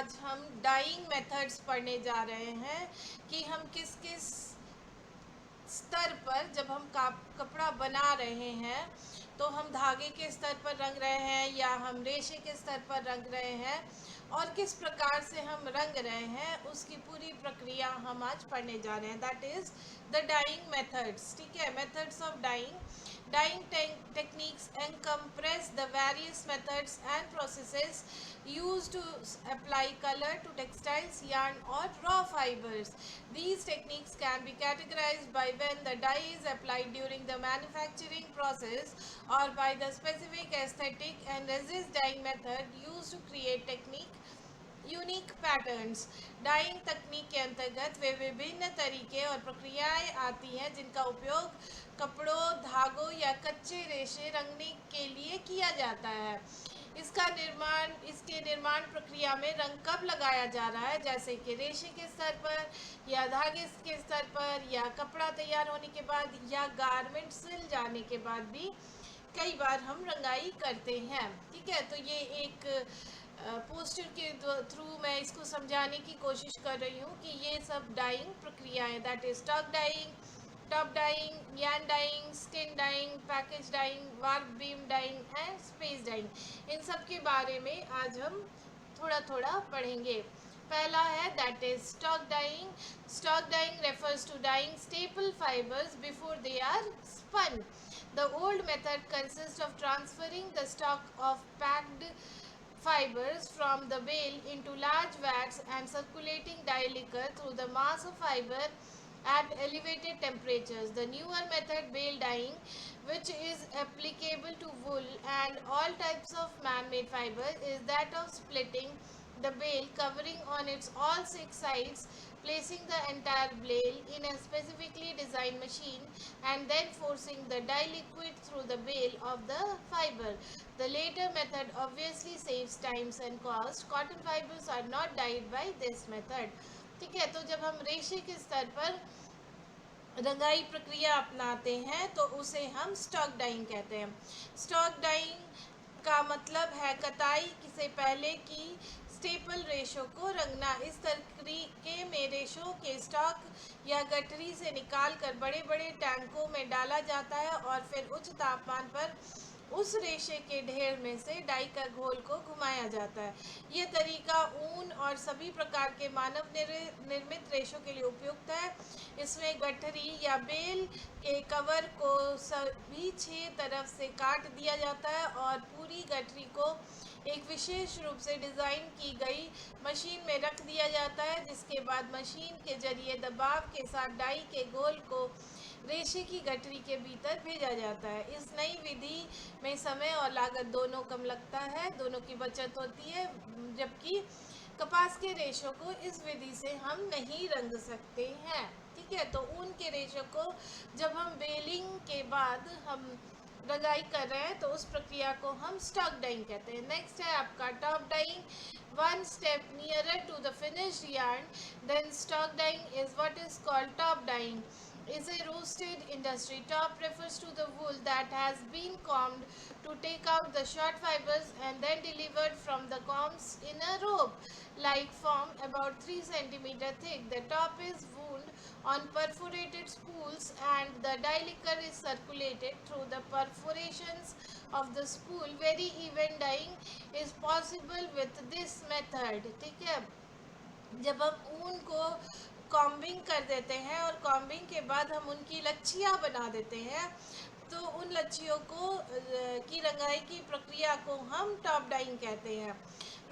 आज हम dying methods पढ़ने जा रहे हैं कि हम किस किस स्तर पर जब हम कपड़ा बना रहे हैं तो हम धागे के स्तर पर रंग रहे हैं या हम रेशे के स्तर पर रंग रहे हैं और किस प्रकार से हम रंग रहे हैं उसकी पूरी प्रक्रिया हम आज पढ़ने जा रहे हैं। That is the dyeing methods. ठीक है, methods of dyeing. Dyeing techniques encompass the various methods and processes used to apply color to textiles, yarn, or raw fibers. These techniques can be categorized by when the dye is applied during the manufacturing process or by the specific aesthetic and resist dyeing method used to create technique unique patterns. Dyeing तकनीक के अंतर्गत वे विभिन्न तरीके और प्रक्रियाएं आती हैं जिनका उपयोग कपड़ों, धागों या कच्चे रेशे रंगने के लिए किया जाता है। इसके निर्माण प्रक्रिया में रंग कब लगाया जा रहा है, जैसे कि रेशे के स्तर पर या धागे के स्तर पर या कपड़ा तैयार होने के बाद या गारमेंट सिल जाने के बाद भी कई बार हम रंगाई करते हैं। ठीक है, तो ये एक पोस्टर के थ्रू मैं इसको समझाने की कोशिश कर रही हूँ कि ये सब डाइंग प्रक्रियाएं, that is stock dyeing, top dyeing, yarn dyeing, skein dyeing, package dyeing, warp beam dyeing and space dyeing, इन सब के बारे में आज हम थोड़ा थोड़ा पढ़ेंगे। पहला है that is stock dyeing. Stock dyeing refers to dyeing staple fibres before they are spun. The old method consists of transferring the stock of packed fibers from the bale into large vats and circulating dye liquor through the mass of fiber at elevated temperatures. The newer method, bale dyeing, which is applicable to wool and all types of man-made fiber, is that of splitting the bale, covering on its all six sides, placing the entire bale in a specifically designed machine, and then forcing the dye liquid through the bale of the fiber. The latter method obviously saves times and cost. Cotton fibers are not dyed by this method. ठीक है, तो जब हम रेशे के स्तर पर रंगाई प्रक्रिया अपनाते हैं तो उसे हम स्टॉक डाइंग कहते हैं। स्टॉक डाइंग का मतलब है कताई से पहले की स्टेपल रेशों को रंगना। इस तरीके में रेशों के स्टॉक या गठरी से निकालकर बड़े बड़े टैंकों में डाला जाता है और फिर उच्च तापमान पर उस रेशे के ढेर में से डाई का घोल को घुमाया जाता है। यह तरीका ऊन और सभी प्रकार के मानव निर्मित रेशों के लिए उपयुक्त है। इसमें गठरी या बेल के कवर को सभी 6 तरफ से काट दिया जाता है और पूरी गठरी को एक विशेष रूप से डिज़ाइन की गई मशीन में रख दिया जाता है, जिसके बाद मशीन के जरिए दबाव के साथ डाई के घोल को रेशे की गठरी के भीतर भेजा जाता है। इस नई विधि में समय और लागत दोनों कम लगता है, दोनों की बचत होती है, जबकि कपास के रेशों को इस विधि से हम नहीं रंग सकते हैं। ठीक है, तो ऊन के रेशों को जब हम बेलिंग के बाद हम रंगाई कर रहे हैं तो उस प्रक्रिया को हम स्टॉक डाइंग कहते हैं। नेक्स्ट है आपका top dyeing. One step nearer to the finished yarn then stock dyeing is what is called top dyeing is a roasted industry. Top refers to the wool that has been combed to take out the short fibers and then delivered from the combs in a rope-like form about 3 cm thick. The top is wound on perforated spools and the dye liquor is circulated through the perforations of the spool. Very even dyeing is possible with this method. ठीक है, जब हम ऊन को combing कर देते हैं और कॉम्बिंग के बाद हम उनकी लच्छियाँ बना देते हैं तो उन लच्छियों को की रंगाई की प्रक्रिया को हम टॉप डाइंग कहते हैं।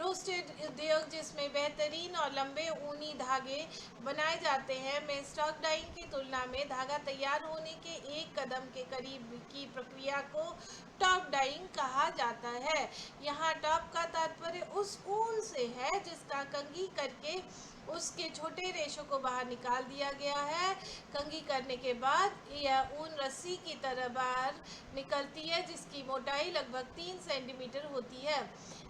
रोस्टेड उद्योग जिसमें बेहतरीन और लंबे ऊनी धागे बनाए जाते हैं में स्टॉक डाइंग की तुलना में धागा तैयार होने के एक कदम के करीब की प्रक्रिया को टॉप डाइंग कहा जाता है। यहाँ टॉप का तात्पर्य उस ऊन से है जिसका कंघी करके उसके छोटे रेशों को बाहर निकाल दिया गया है। कंघी करने के बाद यह ऊन रस्सी की तरह बाहर निकलती है जिसकी मोटाई लगभग 3 सेंटीमीटर होती है।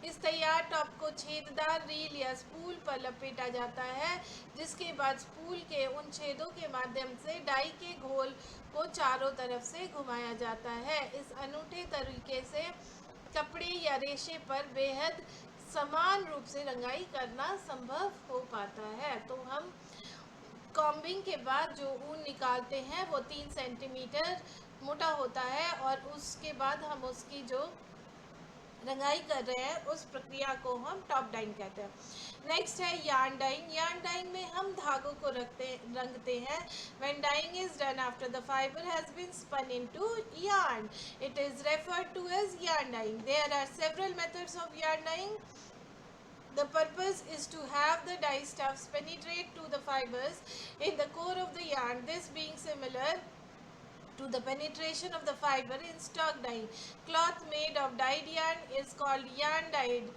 इस तैयार टॉप को छेददार रील या स्पूल पर लपेटा जाता है, जिसके बाद स्पूल के उन छेदों के माध्यम से डाई के घोल को चारों तरफ से घुमाया जाता है। इस अनूठे तरीके से कपड़े या रेशे पर बेहद समान रूप से रंगाई करना संभव हो पाता है। तो हम कॉम्बिंग के बाद जो ऊन निकालते हैं वो 3 सेंटीमीटर मोटा होता है, और उसके बाद हम उसकी जो रंगाई कर रहे हैं उस प्रक्रिया को हम टॉप डाइंग कहते हैं। नेक्स्ट है यार्न डाइंग। यार्न डाइंग में हम धागों को रंगते हैं। When dyeing is done after the fibre has been spun into yarn, it is referred to as yarn dyeing. There are several methods of yarn dyeing. The purpose is to have the dye stuffs penetrate to the fibers in the core of the yarn, this being similar to the penetration of the fiber in stock dyeing. Cloth made of dyed yarn is called yarn dyed.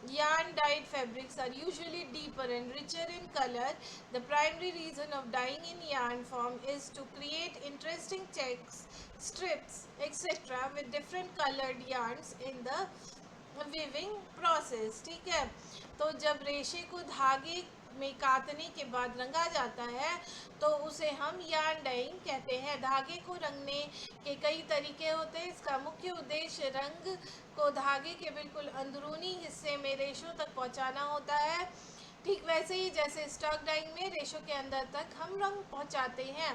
Yarn dyed fabrics are usually deeper and richer in color. The primary reason of dyeing in yarn form is to create interesting checks, strips, etc. with different colored yarns in the weaving process. ठीक है, तो जब रेशे को धागे में काटने के बाद रंगा जाता है तो उसे हम यार्न डाइंग कहते हैं। धागे को रंगने के कई तरीके होते हैं। इसका मुख्य उद्देश्य रंग को धागे के बिल्कुल अंदरूनी हिस्से में रेशों तक पहुंचाना होता है। ठीक वैसे ही जैसे स्टॉक डाइंग में रेशों के अंदर तक हम रंग पहुंचाते हैं।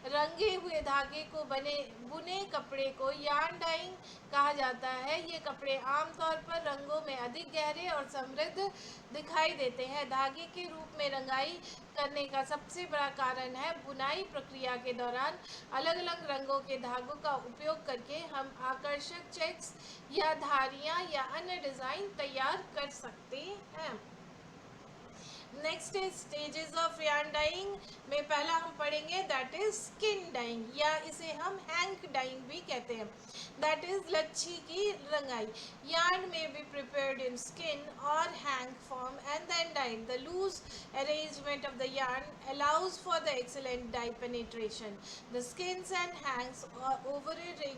रंगे हुए धागे को बुने कपड़े को यार्न डाइंग कहा जाता है। ये कपड़े आमतौर पर रंगों में अधिक गहरे और समृद्ध दिखाई देते हैं। धागे के रूप में रंगाई करने का सबसे बड़ा कारण है बुनाई प्रक्रिया के दौरान अलग अलग रंगों के धागों का उपयोग करके हम आकर्षक चेक्स या धारियां या अन्य डिज़ाइन तैयार कर सकते हैं। Next is stages of yarn dyeing में पहला हम पढ़ेंगे दैट इज स्किन डाइंग, या इसे हम हैंक डाइंग भी कहते हैं। दैट इज लच्छी की रंगाई। Yarn may be prepared in skein और hank form and then dyed. The loose arrangement of the yarn allows for the excellent dye penetration. The skins and hanks are over a ring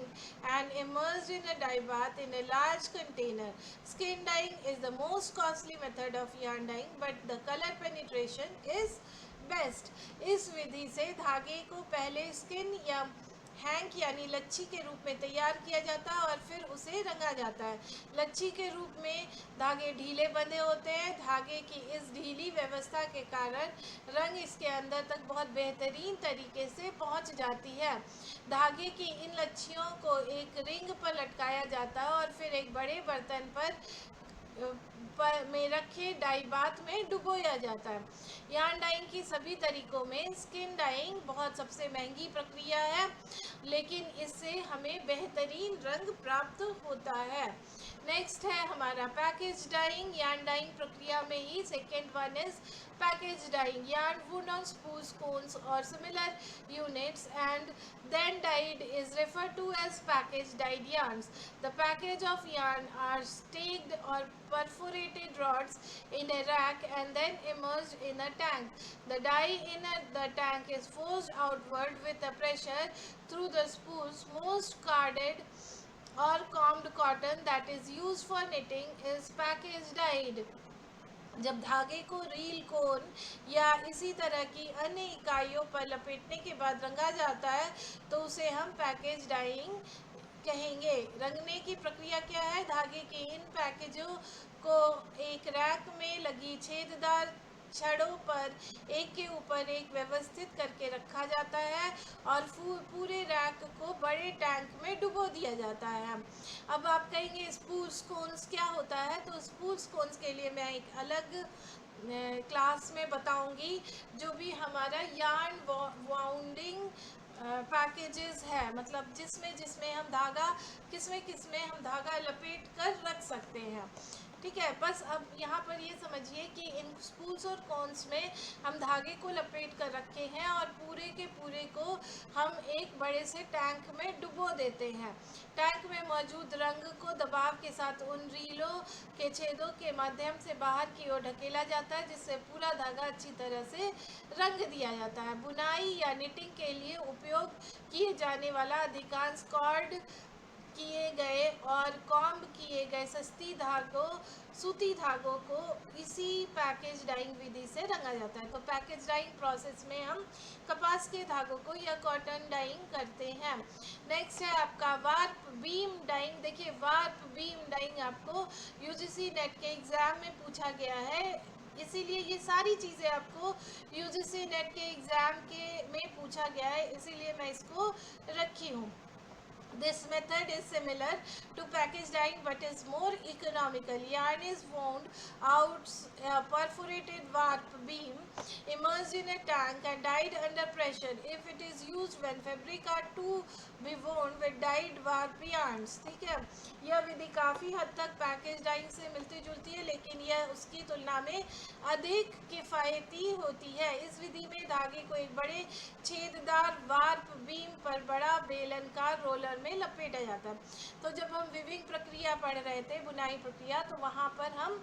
and immersed in a dye bath in a large container. Skin dyeing is the most costly method of yarn dyeing, but the color penetration is best. इस विधि से धागे को पहले skin या hang यानी लच्छी के रूप में तैयार किया जाता है और फिर उसे रंगा जाता है। लच्छी के रूप में धागे ढीले बंधे होते हैं। धागे की इस ढीली व्यवस्था के कारण रंग इसके अंदर तक बहुत बेहतरीन तरीके से पहुंच जाती है। धागे की इन लच्छियों को एक रिंग पर लटकाया जाता है और फिर एक बड़े बर्तन में रखे डाई बाथ में डुबोया जाता है। यार्न डाइंग की सभी तरीकों में स्किन डाइंग बहुत सबसे महंगी प्रक्रिया है, लेकिन इससे हमें बेहतरीन रंग प्राप्त होता है। नेक्स्ट है हमारा पैकेज डाइंग। यार्न डाइंग प्रक्रिया में ही second one is package dyeing. Yarn wound on spools, cones और similar units and then dyed is referred to as package dyed yarns. The package of yarn are staked or perforated rods in a rack and then immersed in a tank. The dye in the tank is forced outward with a pressure through the spools. Most carded or combed cotton that is used for knitting is package dyed. जब धागे को reel, कोन या इसी तरह की अन्य इकाइयों पर लपेटने के बाद रंगा जाता है तो उसे हम पैकेज डाइंग कहेंगे। रंगने की प्रक्रिया क्या है? धागे के इन पैकेजों को एक रैक में लगी छेददार छड़ों पर एक के ऊपर एक व्यवस्थित करके रखा जाता है और पूरे रैक को बड़े टैंक में डुबो दिया जाता है। अब आप कहेंगे स्पूल्स कोन्स क्या होता है? तो स्पूल्स कोन्स के लिए मैं एक अलग क्लास में बताऊंगी। जो भी हमारा यार्न वाउंडिंग पैकेजेस है, मतलब जिसमें हम धागा किसमें हम धागा लपेट कर रख सकते हैं। ठीक है, बस अब यहाँ पर ये समझिए कि इन स्पूल्स और कॉन्स में हम धागे को लपेट कर रखे हैं और पूरे के पूरे को हम एक बड़े से टैंक में डुबो देते हैं। टैंक में मौजूद रंग को दबाव के साथ उन रीलों के छेदों के माध्यम से बाहर की ओर ढकेला जाता है, जिससे पूरा धागा अच्छी तरह से रंग दिया जाता है। बुनाई या निटिंग के लिए उपयोग किए जाने वाला अधिकांश कॉर्ड किए गए और कॉम्ब किए गए सूती धागों को इसी पैकेज डाइंग विधि से रंगा जाता है। तो पैकेज डाइंग प्रोसेस में हम कपास के धागों को या कॉटन डाइंग करते हैं। नेक्स्ट है आपका वार्प बीम डाइंग। देखिए वार्प बीम डाइंग आपको यूजीसी नेट के एग्ज़ाम में पूछा गया है, इसीलिए ये सारी चीज़ें आपको यूजीसी नेट के एग्ज़ाम के में पूछा गया है, इसीलिए मैं इसको रखी हूँ। This method is similar to package dyeing but is more economical. Yarn is wound out a perforated warp beam immersed in a tank and dyed under pressure if it is used when fabric are to be wound with dyed warp yarns. ठीक है, यह विधि काफ़ी हद तक package dying से मिलती जुलती है, लेकिन यह उसकी तुलना में अधिक किफ़ायती होती है। इस विधि में धागे को एक बड़े छेददार वार्प बीम पर बड़ा बेलनकार रोलर में लपेटा जाता है। तो जब हम विविंग प्रक्रिया पढ़ रहे थे, बुनाई प्रक्रिया, तो वहाँ पर हम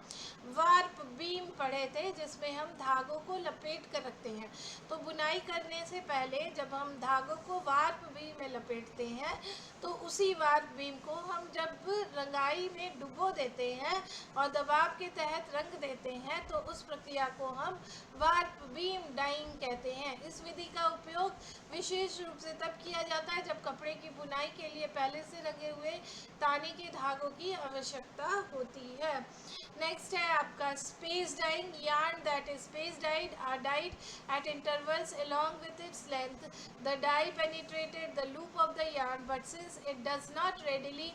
वार्प बीम पढ़े थे जिसमें हम धागों को लपेट कर रखते हैं। तो बुनाई करने से पहले जब हम धागों को वार्प बीम में लपेटते हैं तो उसी वार्प बीम को हम जब रंगाई में डुबो देते हैं और दबाव के तहत रंग देते हैं तो उस प्रक्रिया को हम वार्प बीम डाइंग कहते हैं। इस विधि का उपयोग विशेष रूप से तब किया जाता है जब कपड़े की बुनाई के लिए पहले से रंगे हुए ताने के धागों की आवश्यकता होती है। नेक्स्ट है आपका space dyeing. yarn that is space dyed are dyed at intervals along with its length. The dye penetrated the loop of the yarn, but since it does not readily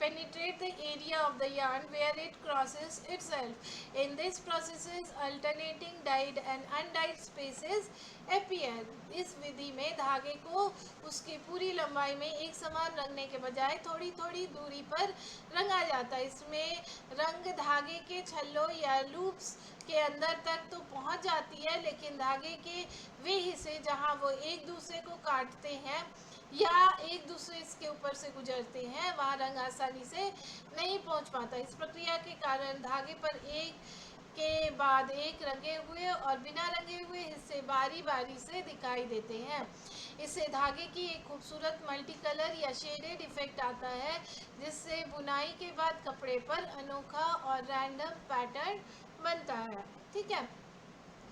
penetrate the area of the yarn where it crosses itself, in this processes alternating dyed and undyed spaces appear. इस विधि में धागे को उसकी पूरी लंबाई में एक समान रंगने के बजाय थोड़ी थोड़ी दूरी पर रंगा जाता है। इसमें रंग धागे के छल्लों या लूप्स के अंदर तक तो पहुंच जाती है, लेकिन धागे के वे हिस्से जहां वो एक दूसरे को काटते हैं या एक दूसरे के ऊपर से गुजरते हैं, वहाँ रंग आसानी से नहीं पहुँच पाता। इस प्रक्रिया के कारण धागे पर एक के बाद एक रंगे हुए और बिना रंगे हुए हिस्से बारी बारी से दिखाई देते हैं। इससे धागे की एक खूबसूरत मल्टी कलर या शेडेड इफेक्ट आता है, जिससे बुनाई के बाद कपड़े पर अनोखा और रैंडम पैटर्न बनता है। ठीक है,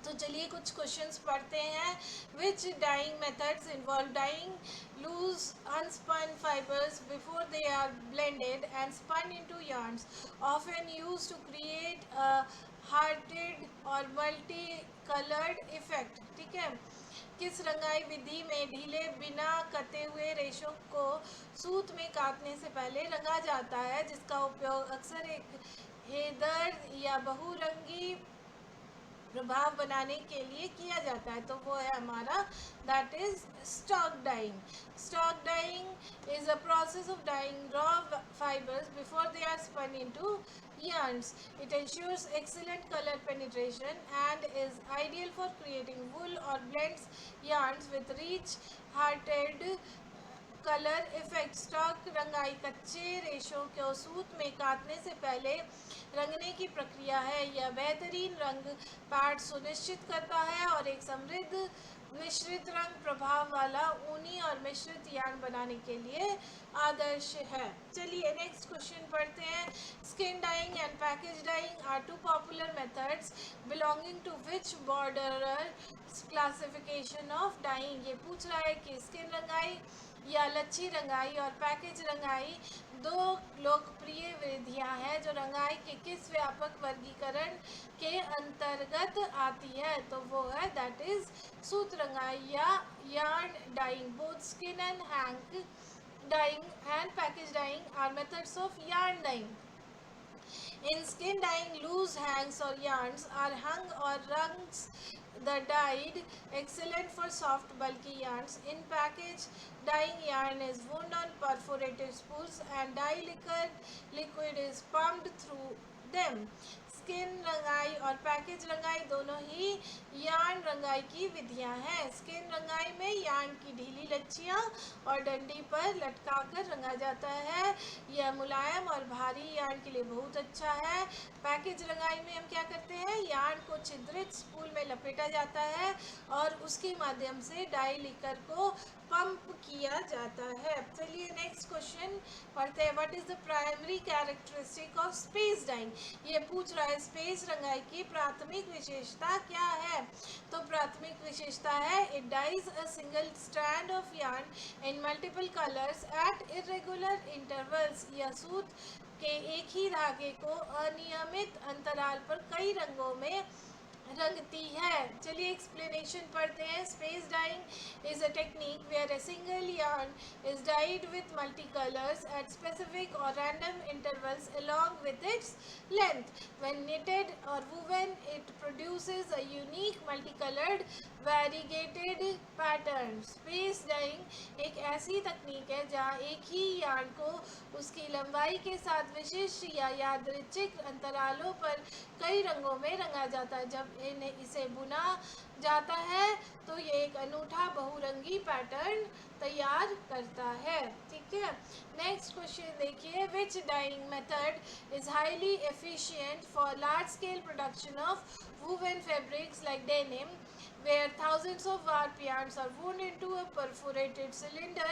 तो चलिए कुछ क्वेश्चंस पढ़ते हैं। Which dyeing methods involve dyeing loose unspun fibres before they are blended and spun into yarns often used to create a hearted और मल्टी कलर्ड इफेक्ट। ठीक है, किस रंगाई विधि में ढीले बिना कते हुए रेशों को सूत में काटने से पहले रंगा जाता है, जिसका उपयोग अक्सर एक हेदर या बहुरंगी प्रभाव बनाने के लिए किया जाता है? तो वो है हमारा that is stock dyeing. Stock dyeing is a process of dyeing raw fibres before they are spun into yarns. It ensures excellent color penetration and is ideal for creating wool or blends yarns with rich hearted colour effect. Stock रंगाई कच्चे रेशों को सूत में काटने से पहले रंगने की प्रक्रिया है। यह बेहतरीन रंग पैड सुनिश्चित करता है और एक समृद्ध मिश्रित रंग प्रभाव वाला ऊनी और मिश्रित यार्न बनाने के लिए आदर्श है। चलिए नेक्स्ट क्वेश्चन पढ़ते हैं। Skein dyeing and package dyeing are two popular methods belonging to which broader classification of dyeing. ये पूछ रहा है कि स्किन रंगाई या लच्छी रंगाई और पैकेज रंगाई दो लोकप्रिय विधियां हैं जो रंगाई के किस व्यापक वर्गीकरण के अंतर्गत आती है? तो वो है दैट इज सूत रंगाई या yarn dyeing. Both skin and hank dyeing and package dyeing are methods of yarn dyeing. In skin dyeing, loose hanks or yarns are hung or rungs the dyed, excellent for soft bulky yarns. In package dyeing, yarn is wound on perforated spools and dye liquid is pumped through them. Skin रंगाई और package रंगाई दोनों ही yarn रंगाई की विधियां हैं। Skin रंगाई में यार्न की ढीली लच्छियां और डंडी पर लटकाकर रंगा जाता है। यह मुलायम और भारी यार्न के लिए बहुत अच्छा है। पैकेज रंगाई में हम क्या करते हैं, यार्न को छिद्रित स्पूल में लपेटा जाता है और उसके माध्यम से डाई लिकर को पंप किया जाता है। चलिए नेक्स्ट क्वेश्चन पढ़ते हैं। What is the primary characteristic of space dyeing? ये पूछ रहा है स्पेस रंगाई की प्राथमिक विशेषता क्या है। तो प्राथमिक विशेषता है it dyes a single strand of yarn in multiple colours at irregular intervals. यह सूत के एक ही धागे को अनियमित अंतराल पर कई रंगों में रंगती है। चलिए एक्सप्लेनेशन पढ़ते हैं। Space dyeing is a technique where a single yarn is dyed with multicolors at specific or random intervals along with its length. When knitted or woven, it produces a unique multicolored variegated pattern. Space dyeing एक ऐसी तकनीक है जहाँ एक ही yarn को उसकी लंबाई के साथ विशिष्ट या यादृच्छिक अंतरालों पर कई रंगों में रंगा जाता है। जब इसे बुना जाता है तो ये एक अनूठा बहुरंगी पैटर्न तैयार करता है। ठीक है, नेक्स्ट क्वेश्चन देखिए। Which dyeing method is highly efficient for large scale production of woven fabrics like denim where thousands of warp yarns are wound into a perforated cylinder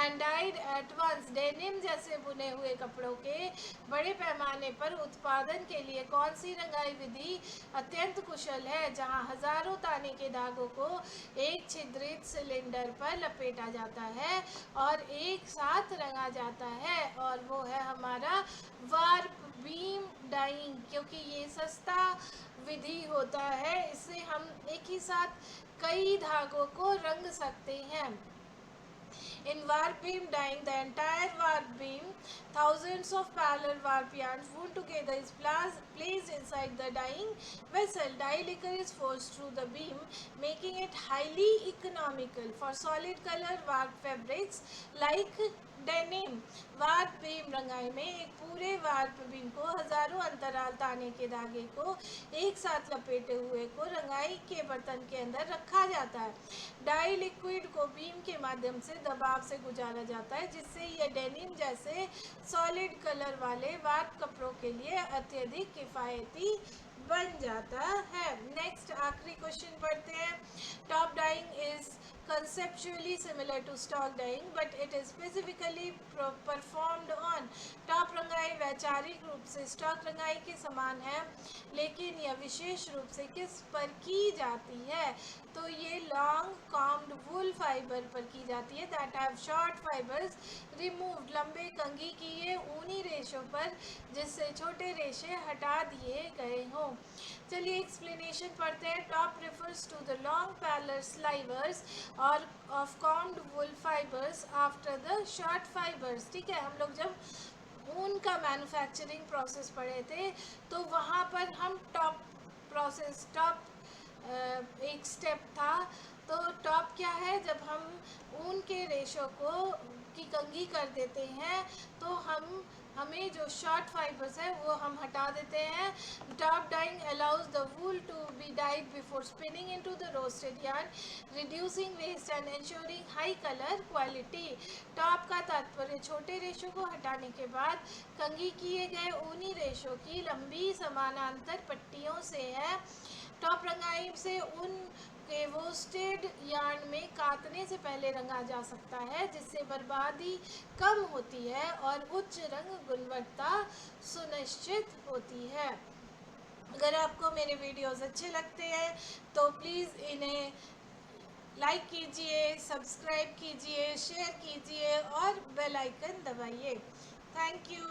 and dyed at once? Denim जैसे बुने हुए कपड़ों के बड़े पैमाने पर उत्पादन के लिए कौन सी रंगाई विधि अत्यंत कुशल है, जहां हजारों ताने के धागों को एक छिद्रित सिलेंडर पर लपेटा जाता है और एक साथ रंगा जाता है, और वो है हमारा वार्प बीम डाइंग। क्योंकि ये सस्ता विधि होता है, इससे हम एक ही साथ कई धागों को रंग सकते हैं। In warp beam dyeing, the entire warp beam, thousands of parallel warp yarns wound together, is placed inside the dyeing vessel. Dye liquor is forced through the beam, making it highly economical for solid color warp fabrics like denim. Warp beam रंगाई में एक पूरे warp beam को हजारों अंतराल ताने के धागे को एक साथ लपेटे हुए को रंगाई के बर्तन के अंदर रखा जाता है। डाई लिक्विड को बीम के माध्यम से दबाव से गुजारा जाता है, जिससे यह डेनिम जैसे सॉलिड कलर वाले वार्प कपड़ों के लिए अत्यधिक किफ़ायती बन जाता है। नेक्स्ट आखिरी क्वेश्चन पढ़ते हैं। Top dyeing is conceptually similar to stock dyeing, but it is specifically performed on। Top रंगाई वैचारिक रूप से स्टॉक रंगाई के समान है, लेकिन यह विशेष रूप से किस पर की जाती है? तो ये लॉन्ग कॉम्ड वूल फाइबर पर की जाती है, that have short fibres removed, लंबे कंघी किए ऊनी रेशों पर जिससे छोटे रेशे हटा दिए गए हों। चलिए एक्सप्लेनेशन पढ़ते हैं। Top refers to the long parallel slivers और of combed wool fibres after the short fibres. ठीक है, हम लोग जब ऊन का मैन्युफैक्चरिंग प्रोसेस पढ़े थे तो वहाँ पर हम टॉप एक स्टेप था। तो टॉप क्या है? जब हम ऊन के रेशों की कंघी कर देते हैं तो हमें जो शॉर्ट फाइबर्स है वो हम हटा देते हैं। Top dyeing allows the wool to be dyed before spinning into the roasted yarn, reducing waste and ensuring high colour quality. Top का तात्पर्य छोटे रेशों को हटाने के बाद कंघी किए गए ऊनी रेशों की लंबी समानांतर पट्टियों से है। टॉप रंगाई से ऊन के वोस्टेड यार्न में काटने से पहले रंगा जा सकता है, जिससे बर्बादी कम होती है और उच्च रंग गुणवत्ता सुनिश्चित होती है। अगर आपको मेरे वीडियोस अच्छे लगते हैं तो प्लीज़ इन्हें लाइक कीजिए, सब्सक्राइब कीजिए, शेयर कीजिए और बेल आइकन दबाइए। Thank you.